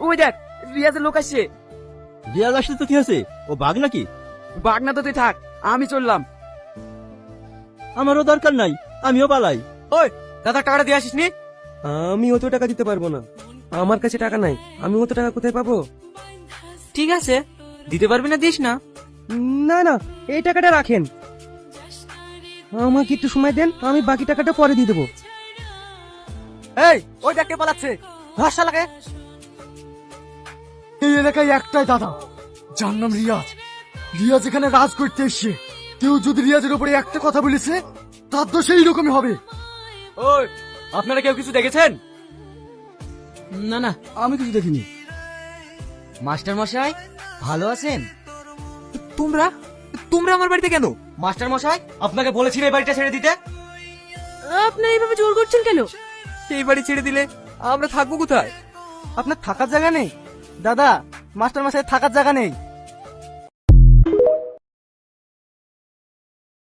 ওই দেখ, রিয়াজের লোক আসছে। রিয়াজ আসলে তো কি আছে, ও বাঘ নাকি? বাঘ না তো তুই থাক, আমি চললাম। আমারও দরকার নাই, আমিও পালাই। ওই দাদা, টাকাটা দিয়ে আসিস নি? আমি অত টাকা দিতে পারবো না, আমার কাছে টাকা নাই। আমি অত টাকা কোথায় পাবো? ঠিক আছে, দিতে পারবি না, দিস না। না না, এই টাকাটা রাখেন, আমাকে একটু সময় দেন, আমি বাকি টাকাটা পরে দিয়ে দেবো। এই, ওই দেখতে পালাচ্ছে, ভাষা লাগে। এই এলাকায় একটাই দাদা, যার নাম রিয়াজ। রিয়াজ এখানে রাজ করতে এসছে। কেউ যদি রিয়াজের উপরে একটা কথা বলেছে, তার তো সেই রকমই হবে। ওই, আপনারা কেউ কিছু দেখেছেন? না না, আমি কিছু দেখিনি। মাস্টার মশাই ভালো আছেন? তোমরা তোমরা আমার বাড়িতে কেন? মাস্টার মশাই, আপনাকে বলেছি এই বাড়িটা ছেড়ে দিতে। আপনার এইভাবে জোর করছেন কেন? এই বাড়ি ছেড়ে দিলে আমরা থাকবো কোথায়? আপনার থাকার জায়গা নেই? দাদা, মাস্টার মশাই থাকার জায়গা নেই।